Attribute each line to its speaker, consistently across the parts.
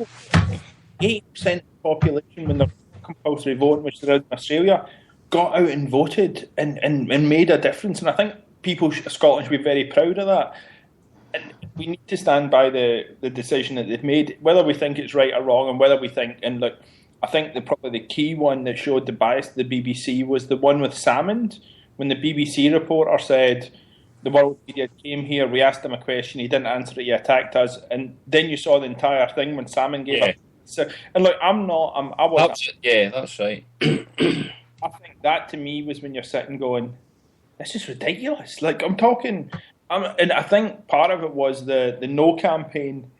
Speaker 1: 80% of the population, when they're compulsory voting, which there is in Australia, got out and voted and made a difference. And I think people, Scotland, should be very proud of that. And we need to stand by the decision that they've made, whether we think it's right or wrong, and whether we think. And look, I think probably the key one that showed the bias of the BBC was the one with Salmond, when the BBC reporter said the world media came here, we asked him a question, he didn't answer it, he attacked us, and then you saw the entire thing when Salmond gave up. So, and look, I wasn't.
Speaker 2: That's right.
Speaker 1: I think that to me was when you're sitting going, this is ridiculous. Like I'm talking. And I think part of it was the no campaign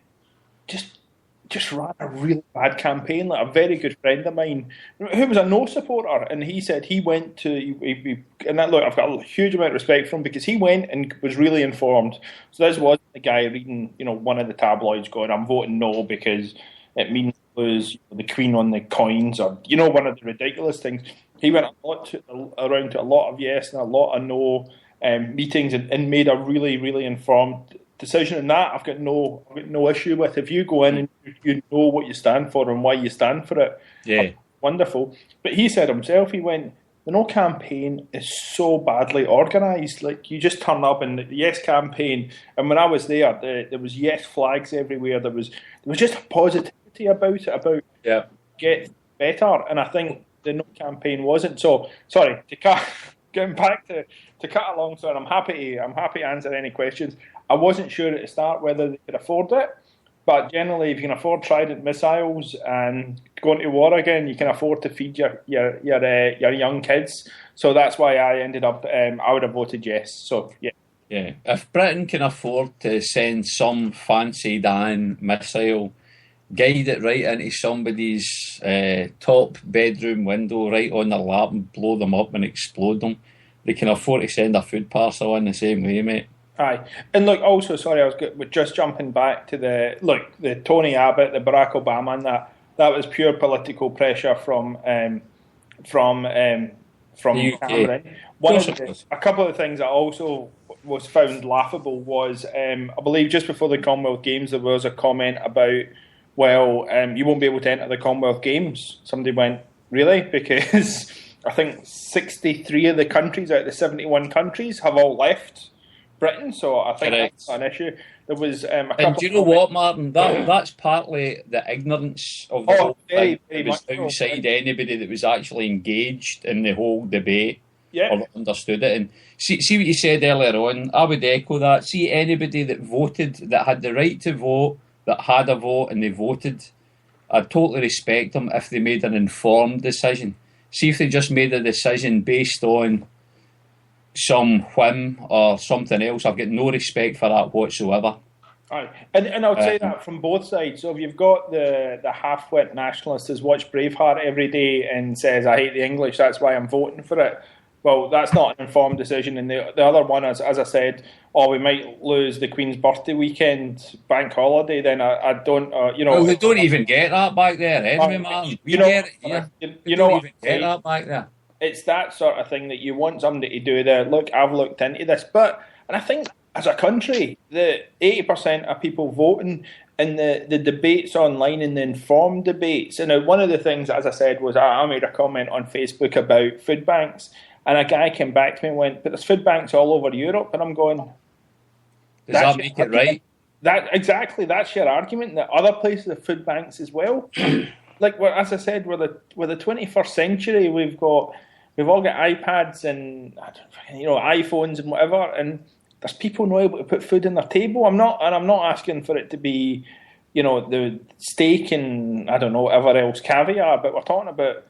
Speaker 1: just ran a really bad campaign. Like a very good friend of mine who was a no supporter, and he said he went to and that, look, I've got a huge amount of respect for him because he went and was really informed. So this wasn't the guy reading, one of the tabloids going, I'm voting no because it means lose the Queen on the coins, or one of the ridiculous things. He went around to a lot of yes and a lot of no. Meetings and made a really, really informed decision, and that I've got no issue with. If you go in and you know what you stand for and why you stand for it, wonderful. But he said himself, he went, the no campaign is so badly organised. Like you just turn up and the yes campaign, and when I was there was yes flags everywhere. There was just a positivity about it, about get better, and I think the no campaign wasn't. So sorry to cut. Getting back to cut a long story, I'm happy to answer any questions. I wasn't sure at the start whether they could afford it, but generally, if you can afford Trident missiles and going to war again, you can afford to feed your young kids. So that's why I ended up. I would have voted yes. So yeah.
Speaker 2: Yeah, if Britain can afford to send some fancy Dan missile, guide it right into somebody's top bedroom window, right on their lap, and blow them up and explode them, they can afford to send a food parcel in the same way, mate.
Speaker 1: Aye, and look, also, sorry, I was just jumping back to the Tony Abbott, the Barack Obama, and that was pure political pressure from Cameron. A couple of things that also was found laughable was, I believe, just before the Commonwealth Games, there was a comment about, well, you won't be able to enter the Commonwealth Games. Somebody went, really? Because I think 63 of the countries out of the 71 countries have all left Britain, so I think that's an issue. There was a couple.
Speaker 2: And do you know what, Martin? That's partly the ignorance of the whole thing. It was outside anybody that was actually engaged in the whole debate or understood it. And see what you said earlier on. I would echo that. See anybody that voted, that had the right to vote, that had a vote and they voted, I'd totally respect them if they made an informed decision. See if they just made a decision based on some whim or something else, I've got no respect for that whatsoever.
Speaker 1: Aye. And I'll say that from both sides. So if you've got the half-wit nationalist who's watched Braveheart every day and says, I hate the English, that's why I'm voting for it. Well, that's not an informed decision. And the other one, as I said, we might lose the Queen's birthday weekend, bank holiday, then I don't,
Speaker 2: Well, they don't even get that back there, anyway, man. You don't even get that back there.
Speaker 1: It's that sort of thing that you want somebody to do there. Look, I've looked into this. And I think as a country, the 80% of people voting in the debates online and the informed debates. And one of the things, as I said, was I made a comment on Facebook about food banks. And a guy came back to me and went, but there's food banks all over Europe. And I'm going,
Speaker 2: does that make it right?
Speaker 1: Exactly, that's your argument, that other places have food banks as well. Like, as I said, we're the 21st century. We've all got iPads and iPhones and whatever, and there's people not able to put food on their table. I'm not asking for it to be, the steak and I don't know whatever else, caviar, but we're talking about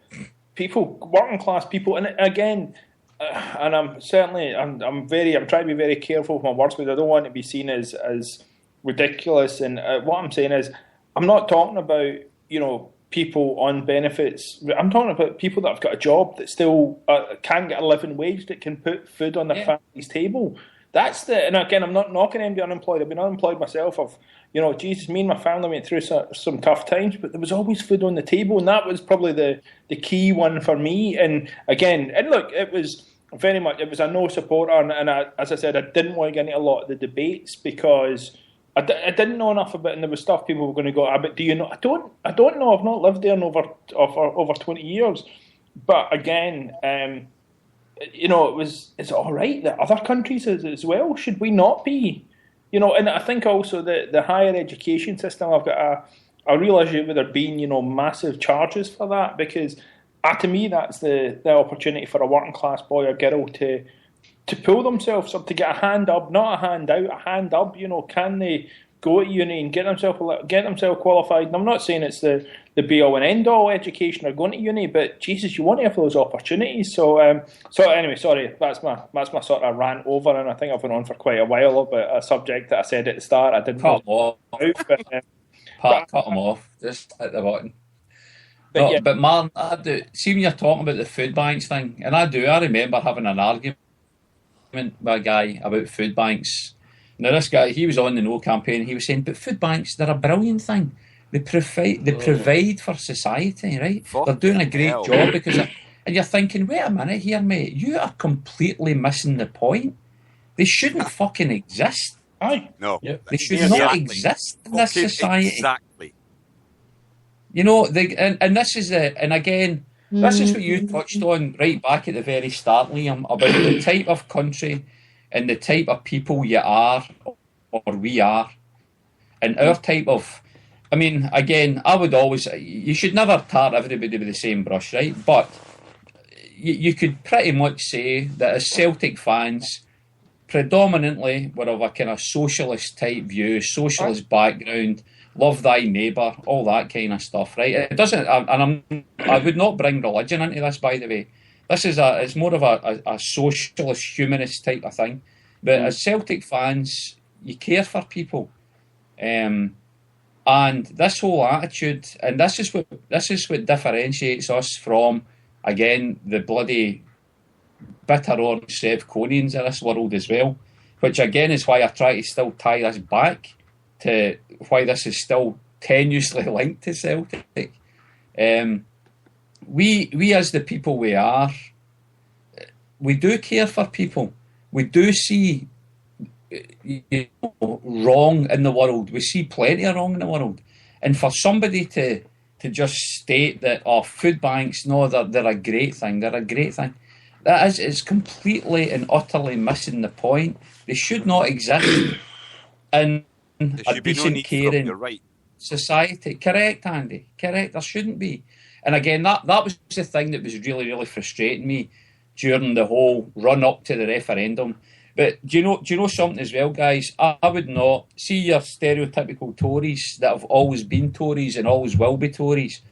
Speaker 1: people, working class people, and again. And I'm trying to be very careful with my words because I don't want to be seen as ridiculous. And what I'm saying is, I'm not talking about people on benefits. I'm talking about people that have got a job that still can get a living wage, that can put food on their family's table. And again, I'm not knocking anybody unemployed. I've been unemployed myself. Jesus, me and my family went through some tough times, but there was always food on the table, and that was probably the key one for me. And again, look, it was a no supporter, and as I said, I didn't want to get into a lot of the debates because I didn't know enough about it, and there was stuff people were going to go, but do you know? I don't know. I've not lived there in over 20 years. But again, it's all right that other countries as well. Should we not be? And I think also the higher education system, I've got a real issue with there being, massive charges for that, because to me that's the opportunity for a working class boy or girl to pull themselves up, to get a hand up, not a hand out, a hand up. Can they go to uni and get themselves qualified? And I'm not saying it's the be all and end all education or going to uni, but Jesus, you want to have those opportunities. So anyway, sorry, that's my sort of rant over, and I think I've been on for quite a while about a subject that I said at the start I didn't
Speaker 2: cut them off. Cut them off just at the bottom. But Martin, I do see when you're talking about the food banks thing, and I remember having an argument with a guy about food banks. Now this guy, he was on the No campaign. He was saying, but food banks, they're a brilliant thing. They provide for society, right? They're doing a great job and you're thinking, wait a minute here, mate, you are completely missing the point. They shouldn't fucking exist.
Speaker 1: Aye.
Speaker 3: No.
Speaker 2: They should not exist in this society.
Speaker 3: Exactly.
Speaker 2: And this is this is what you touched on right back at the very start, Liam, about the type of country and the type of people you are, or we are, and our type of... I mean, again, I would always... You should never tar everybody with the same brush, right? But you could pretty much say that as Celtic fans, predominantly we're of a kind of socialist type view, socialist background, love thy neighbour, all that kind of stuff, right? It doesn't... I would not bring religion into this, by the way. It's more of a socialist, humanist type of thing. But as Celtic fans, you care for people. And this whole attitude, and this is what differentiates us from, again, the bloody bitter orange Sevconians of this world as well, which again is why I try to still tie this back to why this is still tenuously linked to Celtic. We as the people we are, we do care for people. We do see wrong in the world. We see plenty of wrong in the world. And for somebody to just state that, food banks, no, they're a great thing. They're a great thing. It's completely and utterly missing the point. They should not exist in a decent, caring society. Correct, Andy. Correct. There shouldn't be. And again, that was the thing that was really, really frustrating me during the whole run up to the referendum. But do you know something as well, guys? I would not see your stereotypical Tories that have always been Tories and always will be Tories.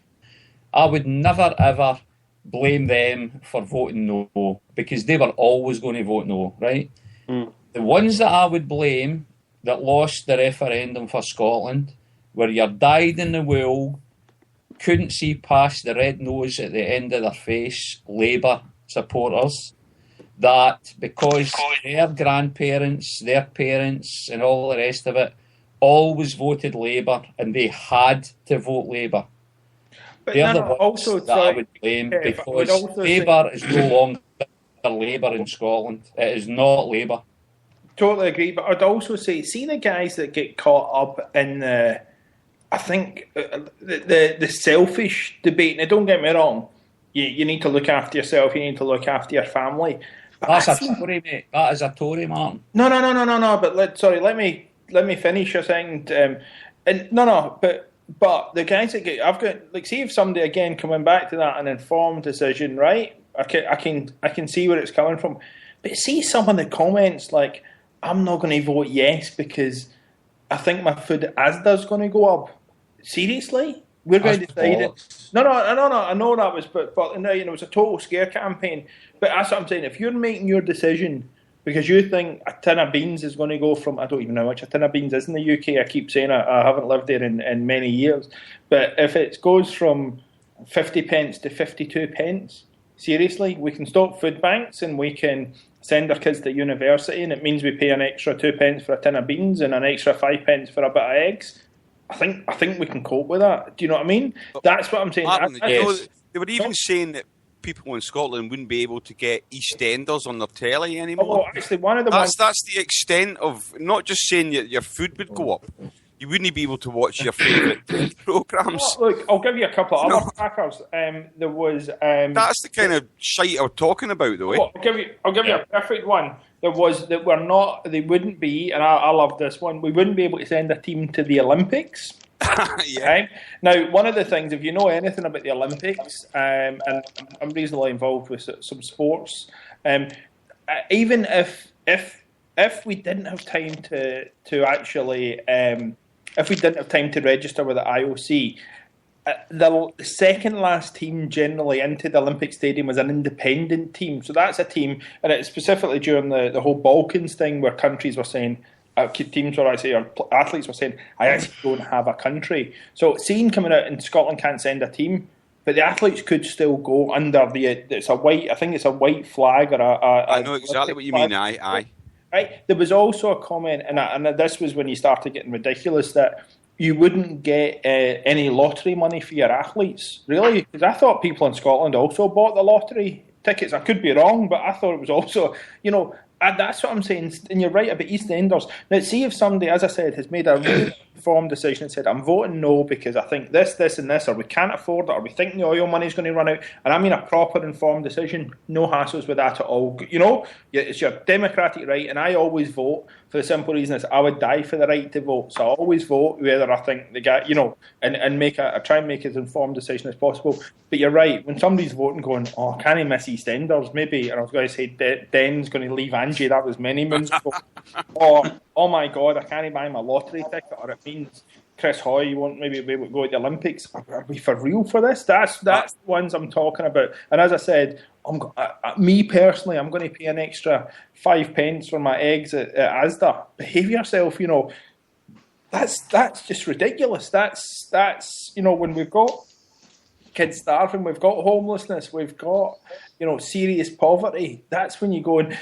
Speaker 2: I would never ever blame them for voting no, because they were always going to vote no, right? The ones that I would blame that lost the referendum for Scotland were your dyed-in-the-wool, couldn't see past the red nose at the end of their face Labour supporters, that because their grandparents, their parents and all the rest of it always voted Labour and they had to vote Labour.
Speaker 1: But
Speaker 2: they're the ones that I would blame, because Labour is no longer Labour in Scotland. It is not Labour.
Speaker 1: Totally agree, but I'd also say, see the guys that get caught up in the selfish debate. Now, don't get me wrong. You need to look after yourself. You need to look after your family.
Speaker 2: That's a Tory, mate. That is a Tory, Martin.
Speaker 1: No. But let me finish your thing. But the guys that I've got, see if somebody again coming back to that an informed decision, right? I can see where it's coming from. But see some of the comments like, I'm not going to vote yes because I think my food Asda's going to go up. Seriously? We're going to decide it. No. I know that was, but it was a total scare campaign. But that's what I'm saying. If you're making your decision because you think a tin of beans is going to go from, I don't even know how much a tin of beans is in the UK. I keep saying I haven't lived there in many years. But if it goes from 50 pence to 52 pence, seriously, we can stop food banks and we can send our kids to university, and it means we pay an extra 2 pence for a tin of beans and an extra 5 pence for a bit of eggs. I think we can cope with that. Do you know what I mean? That's what I'm saying.
Speaker 3: Martin, they were even saying that people in Scotland wouldn't be able to get EastEnders on their telly anymore.
Speaker 1: Oh, actually, one of the
Speaker 3: that's the extent of not just saying your food would go up. You wouldn't be able to watch your favourite programmes.
Speaker 1: Oh, look, I'll give you a couple of other crackers. There was.
Speaker 3: That's the kind of shite I'm talking about, though.
Speaker 1: I'll give you a perfect one. There was that we're not. They wouldn't be, and I love this one. We wouldn't be able to send a team to the Olympics.
Speaker 3: Yeah.
Speaker 1: Right? Now, one of the things, if you know anything about the Olympics, and I'm reasonably involved with some sports, even if we didn't have time to actually, if we didn't have time to register with the IOC, the second last team generally into the Olympic Stadium was an independent team. So that's a team, and it's specifically during the whole Balkans thing where countries were saying, teams were actually, or athletes were saying, I actually don't have a country. So seeing coming out and Scotland can't send a team, but the athletes could still go under it's a white, I think it's a white flag or
Speaker 3: I know exactly what you mean, aye.
Speaker 1: Right. There was also a comment, and this was when you started getting ridiculous, that you wouldn't get any lottery money for your athletes. Really? Because I thought people in Scotland also bought the lottery tickets. I could be wrong, but I thought it was also, that's what I'm saying. And you're right about EastEnders. Now, see if somebody, as I said, has made a really informed decision and said, I'm voting no because I think this, and this, or we can't afford it, or we think the oil money is going to run out. And I mean a proper informed decision. No hassles with that at all. It's your democratic right, and I always vote for the simple reason is I would die for the right to vote. So I always vote whether I think the guy, and I try and make as informed decision as possible. But you're right, when somebody's voting going, can he miss EastEnders? Maybe, and I was going to say Den's going to leave Angie, that was many moons ago. Or, oh my God, I can't buy my lottery ticket, or it means Chris Hoy won't maybe be able to go to the Olympics. Are we for real for this? That's the ones I'm talking about. And as I said, me personally, I'm going to pay an extra 5 pence for my eggs at Asda. Behave yourself, That's just ridiculous. That's when we've got kids starving, we've got homelessness, we've got serious poverty. That's when you go and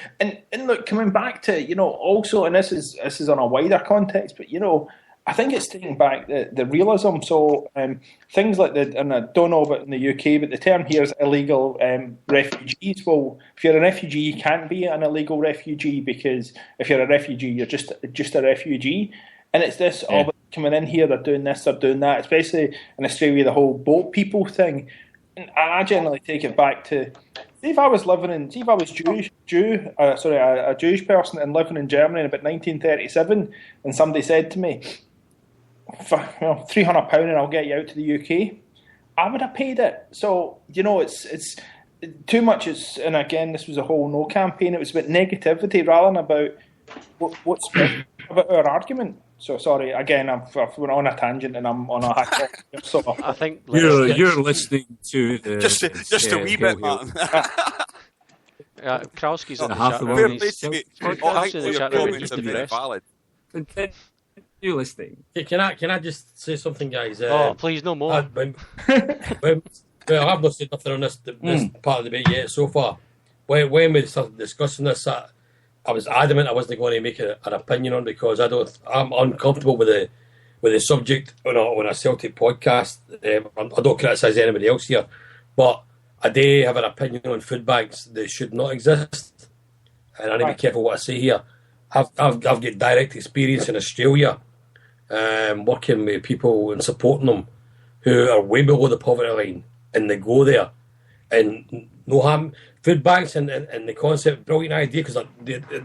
Speaker 1: look, coming back to also, and this is on a wider context, but I think it's taking back the realism. So things like and I don't know about in the UK, but the term here is illegal refugees. Well, if you're a refugee, you can't be an illegal refugee because if you're a refugee, you're just a refugee. And it's this, coming in here, they're doing this, they're doing that. Especially in Australia, the whole boat people thing. And I generally take it back to, if I was a Jewish person and living in Germany in about 1937, and somebody said to me, for £300 and I'll get you out to the UK, I would have paid it. So, it's too much. And again, this was a whole no campaign. It was about negativity rather than about what's about our argument. So sorry, again, I've went on a tangent and I'm on a hack. So
Speaker 4: I think
Speaker 5: you're listening to the
Speaker 3: just a wee bit, Martin.
Speaker 4: Krowski's in the
Speaker 5: half
Speaker 4: chat.
Speaker 3: I think your comments are very valid.
Speaker 5: You listening?
Speaker 6: Can I just say something, guys?
Speaker 4: Please, no more.
Speaker 6: I have not said nothing on this part of the debate yet so far. When we started discussing this, I was adamant I wasn't going to make an opinion on because I'm uncomfortable with the subject on a Celtic podcast. I don't criticise anybody else here, but I do have an opinion on food banks that should not exist, and I need to be careful what I say here. I've got direct experience in Australia, working with people and supporting them who are way below the poverty line, and they go there, and no harm. Food banks and the concept, brilliant idea, because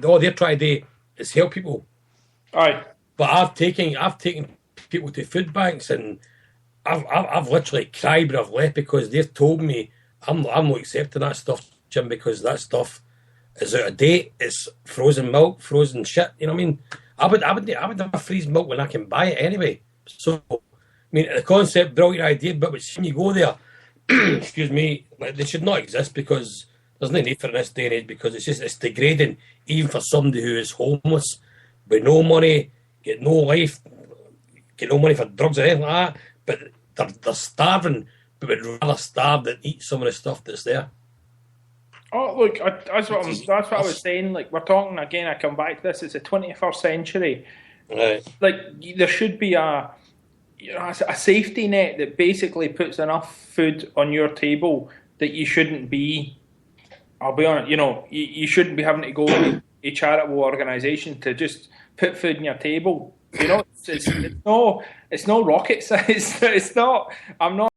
Speaker 6: all they're trying to do is help people.
Speaker 1: Aye.
Speaker 6: But I've taken people to food banks, and I've literally cried when I've left because they've told me I'm not accepting that stuff, Jim, because that stuff is out of date. It's frozen milk, frozen shit. You know what I mean? I would have freeze milk when I can buy it anyway. So, I mean, the concept, brilliant idea, but when you go there, excuse me, they should not exist because there's no need for it in this day and age because it's degrading even for somebody who is homeless with no money, get no life, get no money for drugs or anything like that, but they're starving, but would rather starve than eat some of the stuff that's there.
Speaker 1: Oh, look, that's what I was saying. Like, we're talking, again, I come back to this, it's the 21st century.
Speaker 6: Right.
Speaker 1: Like, there should be a safety net that basically puts enough food on your table that you shouldn't be. I'll be honest, you shouldn't be having to go to a charitable organisation to just put food on your table. It's no rocket science. It's not. I'm not